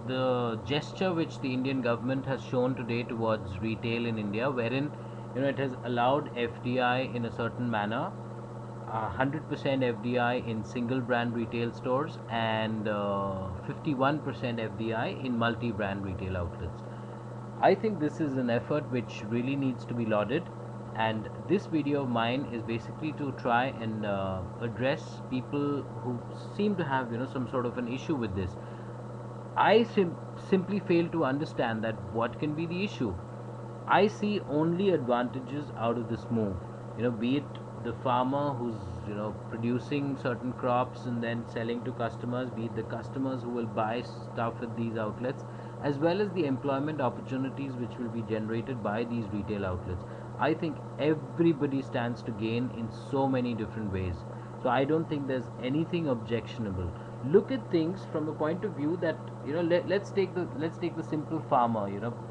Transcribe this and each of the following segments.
the gesture which the Indian government has shown today towards retail in India, wherein it has allowed FDI in a certain manner, 100% FDI in single brand retail stores, and 51% FDI in multi brand retail outlets. I think this is an effort which really needs to be lauded, and this video of mine is basically to try and address people who seem to have some sort of an issue with this. I simply fail to understand that what can be the issue. I see only advantages out of this move. Be it the farmer who's producing certain crops and then selling to customers, be it the customers who will buy stuff at these outlets, as well as the employment opportunities which will be generated by these retail outlets. I think everybody stands to gain in so many different ways. So I don't think there's anything objectionable. Look at things from a point of view that let's take the simple farmer.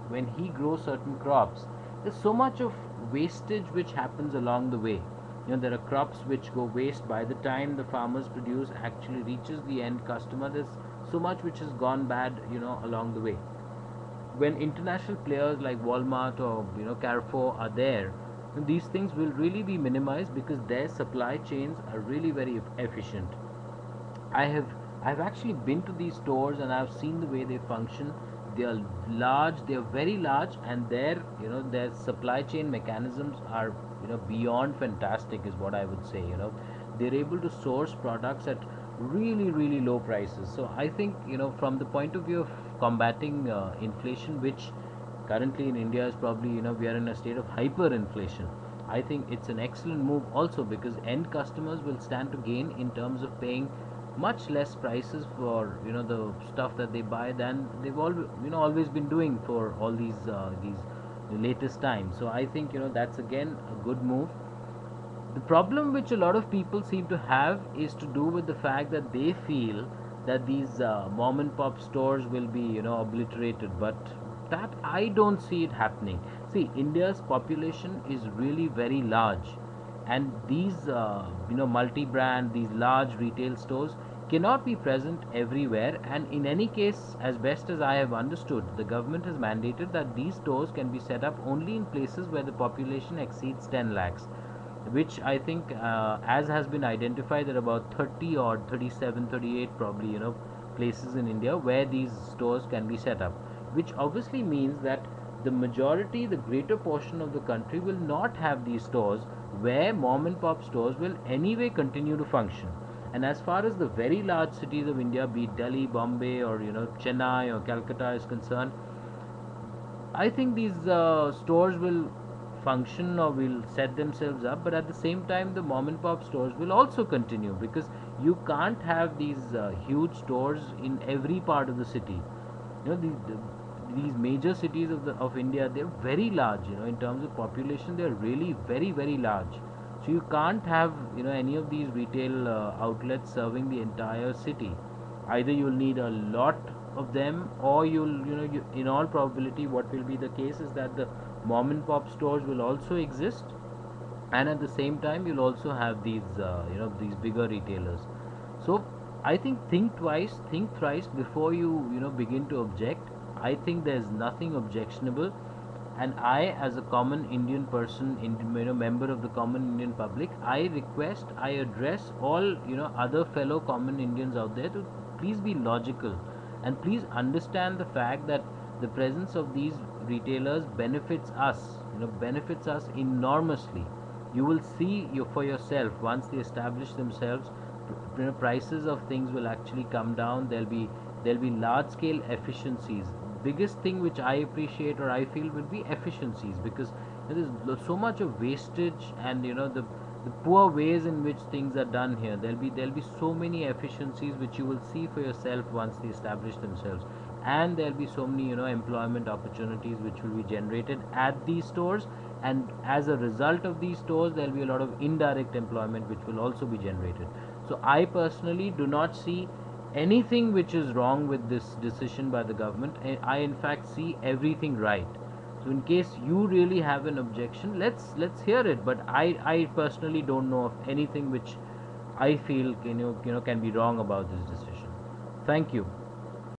When he grows certain crops, there's so much of wastage which happens along the way. There are crops which go waste by the time the farmer's produce actually reaches the end customer. There's so much which has gone bad along the way. When international players like Walmart or Carrefour are there, these things will really be minimized because their supply chains are really very efficient. I have I've actually been to these stores and I've seen the way they function. They are large, they are very large, and their supply chain mechanisms are beyond fantastic, is what I would say. They're able to source products at really low prices. So I think from the point of view of combating inflation, which currently in India is probably we are in a state of hyperinflation. I think it's an excellent move also because end customers will stand to gain in terms of paying much less prices for the stuff that they buy than they've always been doing for all these latest times. So I think that's again a good move. The problem which a lot of people seem to have is to do with the fact that they feel that these mom and pop stores will be obliterated, but that I don't see it happening. See, India's population is really very large, and these multi-brand, these large retail stores cannot be present everywhere. And in any case, as best as I have understood, the government has mandated that these stores can be set up only in places where the population exceeds 10 lakhs, which I think, as has been identified, there are about 30 or 37, 38 probably places in India where these stores can be set up, which obviously means that the majority, the greater portion of the country will not have these stores, where mom and pop stores will anyway continue to function. And as far as the very large cities of India, be it Delhi, Bombay, or Chennai or Calcutta is concerned, I think these stores will function or will set themselves up, but at the same time, the mom and pop stores will also continue because you can't have these huge stores in every part of the city. These major cities of India, they're very large. In terms of population, they're really very large. So you can't have any of these retail outlets serving the entire city. Either you'll need a lot of them, or in all probability, what will be the case is that the mom and pop stores will also exist, and at the same time you'll also have these bigger retailers. So I think twice, think thrice before you begin to object. I think there's nothing objectionable, and I, as a common Indian person, member of the common Indian public, I address all other fellow common Indians out there to please be logical, and please understand the fact that the presence of these retailers benefits us enormously. You will see for yourself once they establish themselves. Prices of things will actually come down. There'll be large scale efficiencies. Biggest thing which I appreciate or I feel will be efficiencies, because there is so much of wastage, and the poor ways in which things are done here. There'll be so many efficiencies which you will see for yourself once they establish themselves, and there'll be so many employment opportunities which will be generated at these stores, and as a result of these stores there'll be a lot of indirect employment which will also be generated. So I personally do not see anything which is wrong with this decision by the government. I in fact see everything right. So in case you really have an objection, let's hear it. But I personally don't know of anything which I feel can be wrong about this decision. Thank you.